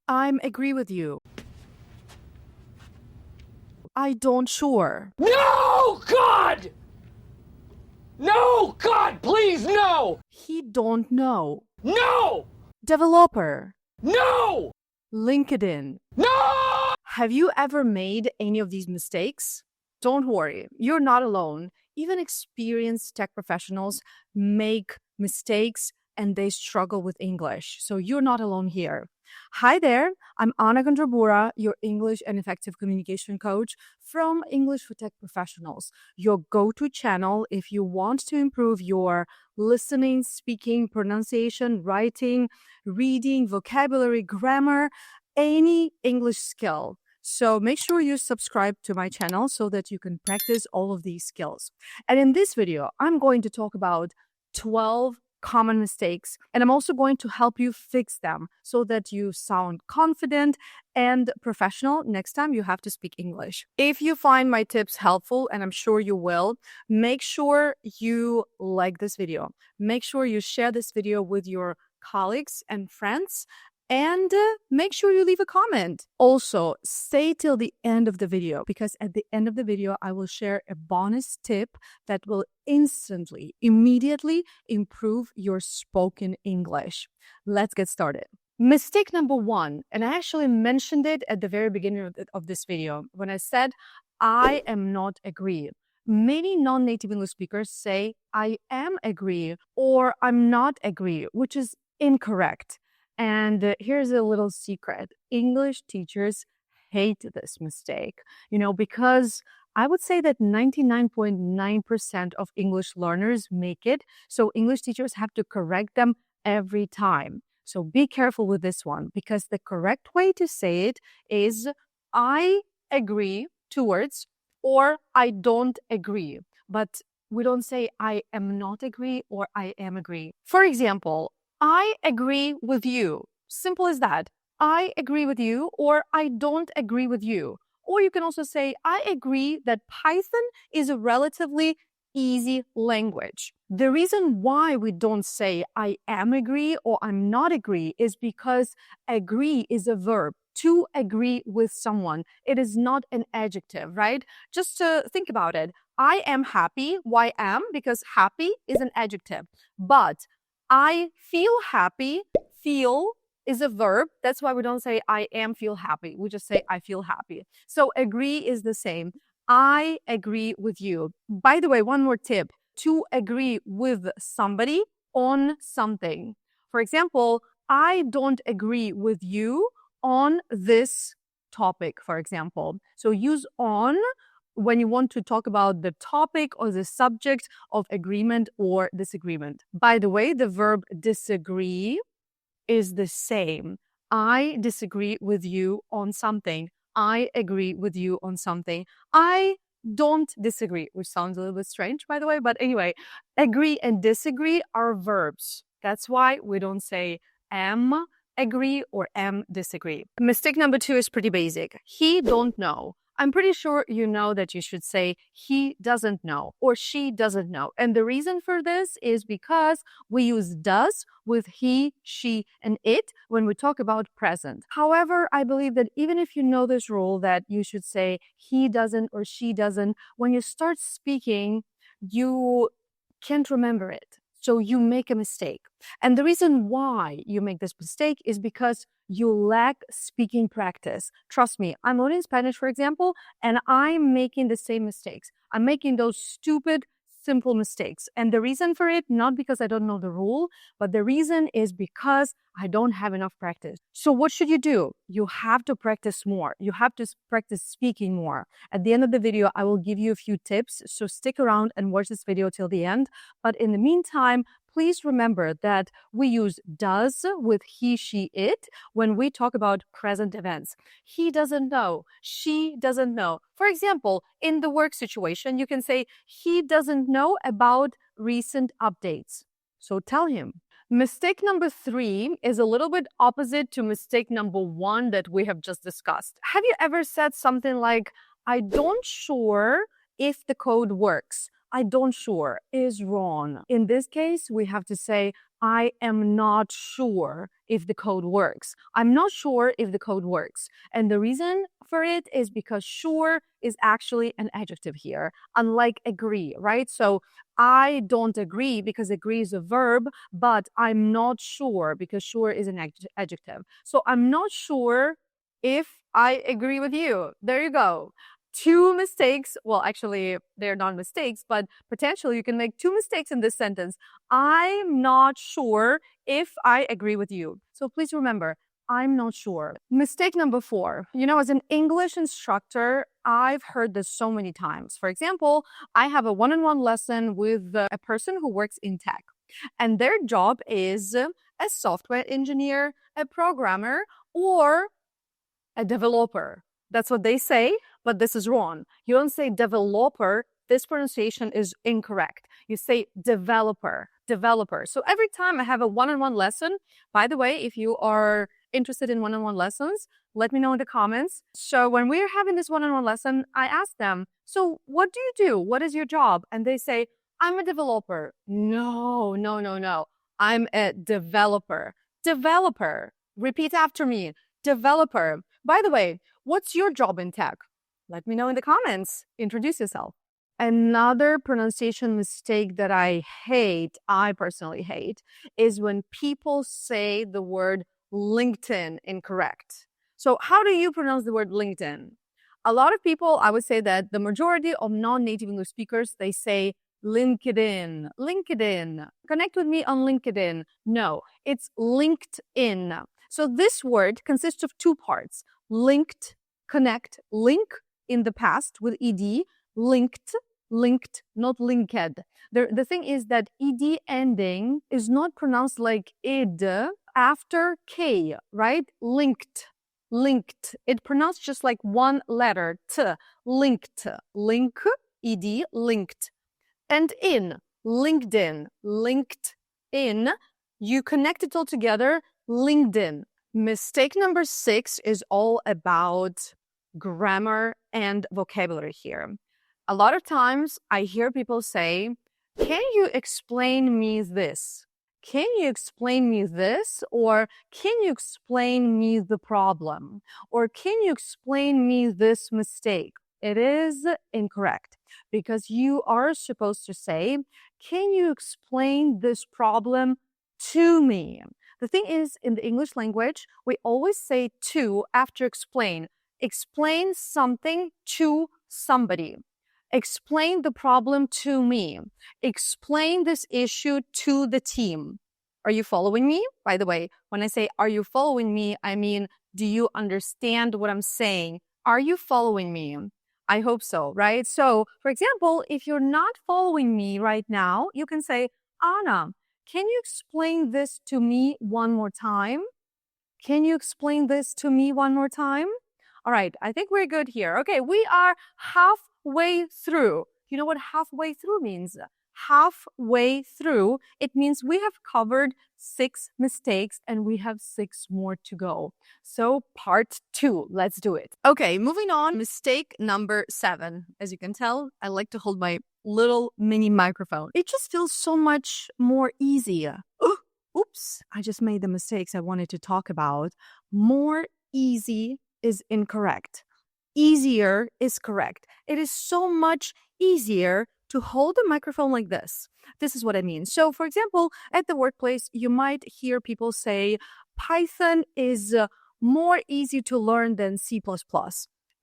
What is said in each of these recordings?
I'm agree with you. I don't sure. No, God! No, God, please, no! He don't know. No! Developer. No! LinkedIn. No! Have you ever made any of these mistakes? Don't worry, you're not alone. Even experienced tech professionals make mistakes and they struggle with English. So you're not alone here. Hi there, I'm Anna Gandrabura, your English and effective communication coach from English for Tech Professionals, your go-to channel if you want to improve your listening, speaking, pronunciation, writing, reading, vocabulary, grammar, any English skill. So make sure you subscribe to my channel so that you can practice all of these skills. And in this video, I'm going to talk about 12 common mistakes, and I'm also going to help you fix them so that you sound confident and professional next time you have to speak English. If you find my tips helpful, and I'm sure you will, make sure you like this video. Make sure you share this video with your colleagues and friends. And make sure you leave a comment. Also, stay till the end of the video because at the end of the video, I will share a bonus tip that will instantly, immediately improve your spoken English. Let's get started. Mistake number one, and I actually mentioned it at the very beginning of this video when I said, I am not agree. Many non-native English speakers say, I am agree or I'm not agree, which is incorrect. And here's a little secret. English teachers hate this mistake, because I would say that 99.9% of English learners make it. So English teachers have to correct them every time. So be careful with this one because the correct way to say it is I agree, 2 words, or I don't agree. But we don't say I am not agree or I am agree. For example, I agree with you. Simple as that. I agree with you or I don't agree with you. Or you can also say, I agree that Python is a relatively easy language. The reason why we don't say I am agree or I'm not agree is because agree is a verb. To agree with someone. It is not an adjective, right? Just think about it. I am happy. Why am? Because happy is an adjective. But I feel happy. Feel is a verb. That's why we don't say I am feel happy. We just say I feel happy. So agree is the same. I agree with you. By the way, one more tip. To agree with somebody on something. For example, I don't agree with you on this topic, for example. So use on when you want to talk about the topic or the subject of agreement or disagreement. By the way, the verb disagree is the same. I disagree with you on something. I agree with you on something. I don't disagree, which sounds a little bit strange, by the way. But anyway, agree and disagree are verbs. That's why we don't say am agree or am disagree. Mistake number 2 is pretty basic. He don't know. I'm pretty sure you know that you should say he doesn't know or she doesn't know. And the reason for this is because we use does with he, she, and it when we talk about present. However, I believe that even if you know this rule that you should say he doesn't or she doesn't, when you start speaking, you can't remember it. So you make a mistake. And the reason why you make this mistake is because you lack speaking practice. Trust me, I'm learning Spanish, for example, and I'm making the same mistakes. I'm making those stupid, simple mistakes. And the reason for it, not because I don't know the rule, but the reason is because I don't have enough practice. So what should you do? You have to practice more. You have to practice speaking more. At the end of the video, I will give you a few tips. So stick around and watch this video till the end. But in the meantime, please remember that we use does with he, she, it when we talk about present events. He doesn't know. She doesn't know. For example, in the work situation, you can say he doesn't know about recent updates. So tell him. Mistake number 3 is a little bit opposite to mistake number 1 that we have just discussed. Have you ever said something like, I don't sure if the code works? I don't sure is wrong. In this case, we have to say, I am not sure if the code works. I'm not sure if the code works. And the reason for it is because sure is actually an adjective here, unlike agree, right? So I don't agree because agree is a verb, but I'm not sure because sure is an adjective. So I'm not sure if I agree with you. There you go. Two mistakes. Well, actually, they're not mistakes, but potentially you can make two mistakes in this sentence. I'm not sure if I agree with you. So please remember, I'm not sure. Mistake number 4. As an English instructor, I've heard this so many times. For example, I have a one-on-one lesson with a person who works in tech, and their job is a software engineer, a programmer, or a developer. That's what they say, but this is wrong. You don't say developer. This pronunciation is incorrect. You say developer. So every time I have a one-on-one lesson, by the way, if you are interested in one-on-one lessons, let me know in the comments. So when we're having this one-on-one lesson, I ask them, so what do you do? What is your job? And they say, I'm a developer. No. I'm a developer. Repeat after me. Developer. By the way, what's your job in tech? Let me know in the comments. Introduce yourself. Another pronunciation mistake that I personally hate, is when people say the word LinkedIn incorrect. So how do you pronounce the word LinkedIn? A lot of people, I would say that the majority of non-native English speakers, they say LinkedIn. Connect with me on LinkedIn. No, it's LinkedIn. So this word consists of two parts. Linked, connect, link in the past with ed, linked, not linked. The thing is that ed ending is not pronounced like id after k, right? Linked. It pronounced just like one letter, t, linked, link, ed, linked. And in, LinkedIn, you connect it all together, LinkedIn. Mistake number 6 is all about grammar and vocabulary here. A lot of times I hear people say, can you explain me this? Can you explain me this? Or can you explain me the problem? Or can you explain me this mistake? It is incorrect, because you are supposed to say, can you explain this problem to me? The thing is, in the English language, we always say to after explain. Explain something to somebody. Explain the problem to me. Explain this issue to the team. Are you following me? By the way, when I say, are you following me, I mean, do you understand what I'm saying? Are you following me? I hope so, right? So, for example, if you're not following me right now, you can say, Anna, can you explain this to me one more time? Can you explain this to me one more time? All right, I think we're good here. Okay, we are halfway through. You know what halfway through means? Halfway through, it means we have covered 6 mistakes and we have 6 more to go. So part 2, let's do it. Okay, moving on. Mistake number 7. As you can tell, I like to hold my little mini microphone. It just feels so much more easier. Oops, I just made the mistakes I wanted to talk about. More easy is incorrect. Easier is correct. It is so much easier to hold a microphone like this. This is what I mean. So, for example, at the workplace, you might hear people say, Python is more easy to learn than C++.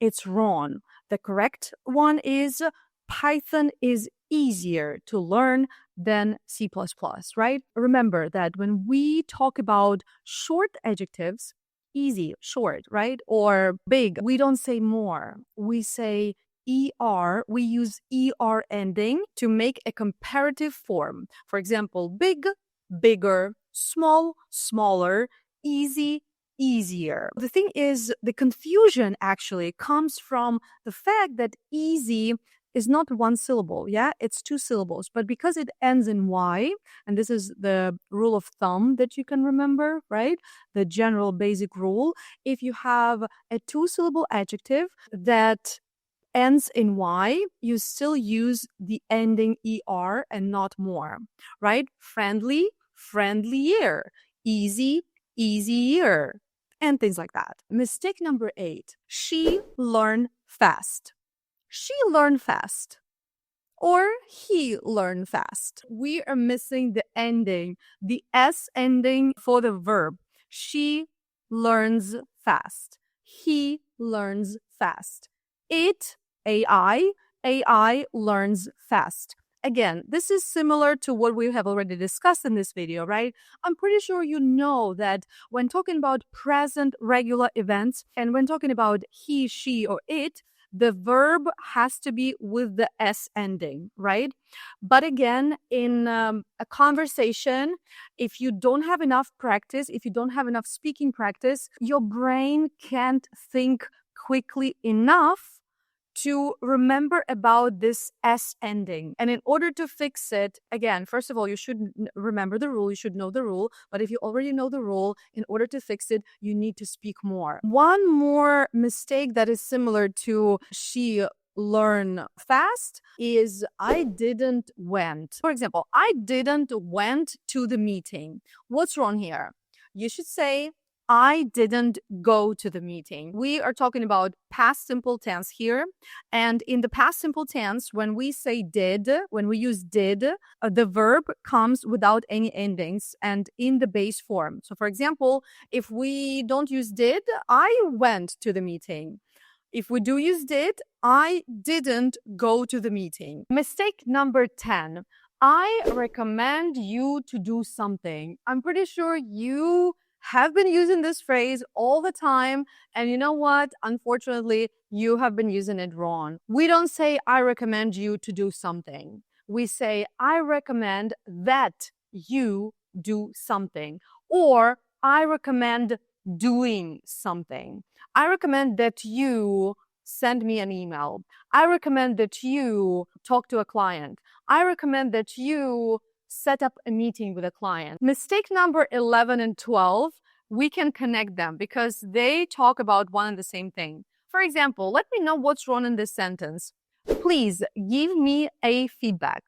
It's wrong. The correct one is Python is easier to learn than C++, right? Remember that when we talk about short adjectives, easy, short, right? Or big, we don't say more. We say ER, we use ER ending to make a comparative form. For example, big, bigger, small, smaller, easy, easier. The thing is, the confusion actually comes from the fact that easy is not one syllable, yeah? It's 2 syllables. But because it ends in Y, and this is the rule of thumb that you can remember, right? The general basic rule. If you have a 2-syllable adjective that ends in Y, you still use the ending ER and not more, right? Friendly, friendlier, easy, easier, and things like that. Mistake number 8, she learned fast. She learned fast. Or he learned fast. We are missing the ending, the S ending for the verb. She learns fast. He learns fast. It, AI learns fast. Again, this is similar to what we have already discussed in this video, right? I'm pretty sure you know that when talking about present regular events and when talking about he, she, or it, the verb has to be with the S ending, right? But again, in a conversation, if you don't have enough practice, if you don't have enough speaking practice, your brain can't think quickly enough to remember about this S ending. And in order to fix it, again, first of all, you should remember the rule, you should know the rule. But if you already know the rule, in order to fix it, you need to speak more. One more mistake that is similar to she learn fast is I didn't went. For example, I didn't went to the meeting. What's wrong here? You should say, I didn't go to the meeting. We are talking about past simple tense here. And in the past simple tense, when we say did, when we use did, the verb comes without any endings and in the base form. So for example, if we don't use did, I went to the meeting. If we do use did, I didn't go to the meeting. Mistake number 10. I recommend you to do something. I'm pretty sure you have been using this phrase all the time. And you know what? Unfortunately, you have been using it wrong. We don't say, I recommend you to do something. We say, I recommend that you do something. Or I recommend doing something. I recommend that you send me an email. I recommend that you talk to a client. I recommend that you set up a meeting with a client. Mistake number 11 and 12, we can connect them because they talk about one and the same thing. For example, let me know what's wrong in this sentence. Please give me a feedback.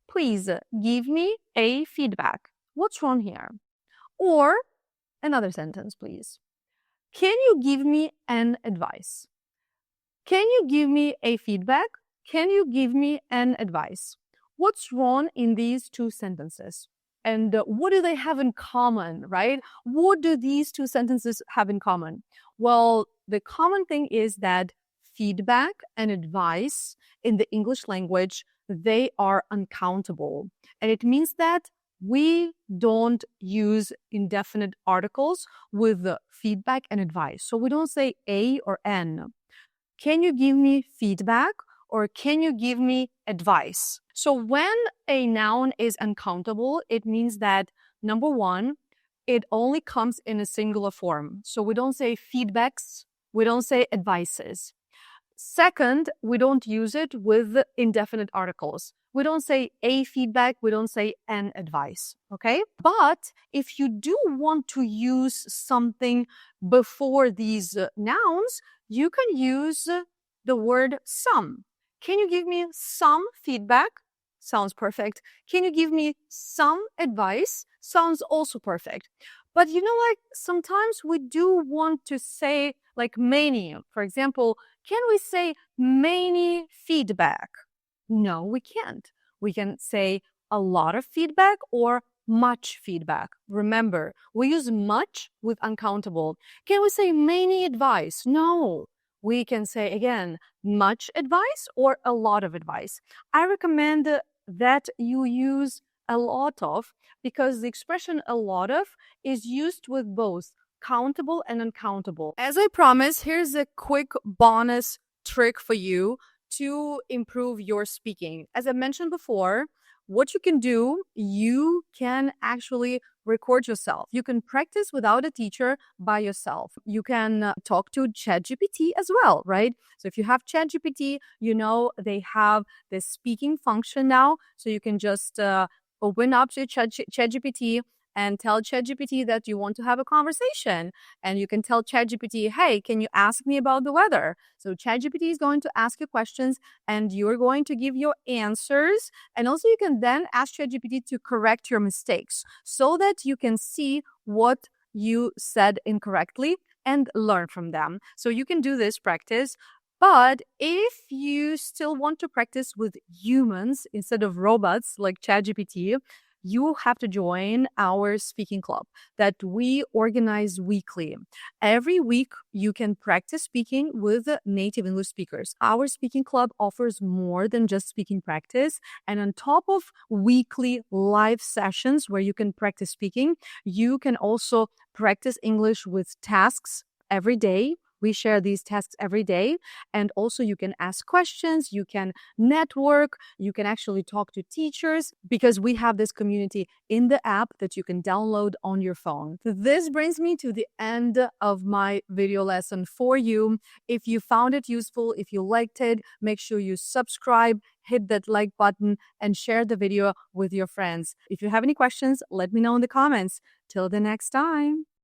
Please give me a feedback. What's wrong here? Or another sentence, please. Can you give me an advice? Can you give me a feedback? Can you give me an advice? What's wrong in these two sentences? And what do they have in common, right? What do these two sentences have in common? Well, the common thing is that feedback and advice in the English language, they are uncountable. And it means that we don't use indefinite articles with the feedback and advice. So we don't say a or an. Can you give me feedback? Or can you give me advice? So when a noun is uncountable, it means that, number one, it only comes in a singular form. So we don't say feedbacks, we don't say advices. Second, we don't use it with indefinite articles. We don't say a feedback, we don't say an advice, okay? But if you do want to use something before these nouns, you can use the word some. Can you give me some feedback? Sounds perfect. Can you give me some advice? Sounds also perfect. But you know, like sometimes we do want to say like many. For example, can we say many feedback? No, we can't. We can say a lot of feedback or much feedback. Remember, we use much with uncountable. Can we say many advice? No. We can say, again, much advice or a lot of advice. I recommend that you use a lot of because the expression a lot of is used with both countable and uncountable. As I promised, here's a quick bonus trick for you to improve your speaking. As I mentioned before, what you can do, you can actually record yourself. You can practice without a teacher by yourself. You can talk to ChatGPT as well, right? So if you have ChatGPT, you know they have this speaking function now. So you can just open up your ChatGPT and tell ChatGPT that you want to have a conversation. And you can tell ChatGPT, hey, can you ask me about the weather? So ChatGPT is going to ask you questions and you're going to give your answers. And also you can then ask ChatGPT to correct your mistakes so that you can see what you said incorrectly and learn from them. So you can do this practice. But if you still want to practice with humans instead of robots like ChatGPT, you have to join our speaking club that we organize weekly. Every week, you can practice speaking with native English speakers. Our speaking club offers more than just speaking practice. And on top of weekly live sessions where you can practice speaking, you can also practice English with tasks every day. We share these tasks every day. And also you can ask questions, you can network, you can actually talk to teachers because we have this community in the app that you can download on your phone. This brings me to the end of my video lesson for you. If you found it useful, if you liked it, make sure you subscribe, hit that like button, and share the video with your friends. If you have any questions, let me know in the comments. Till the next time.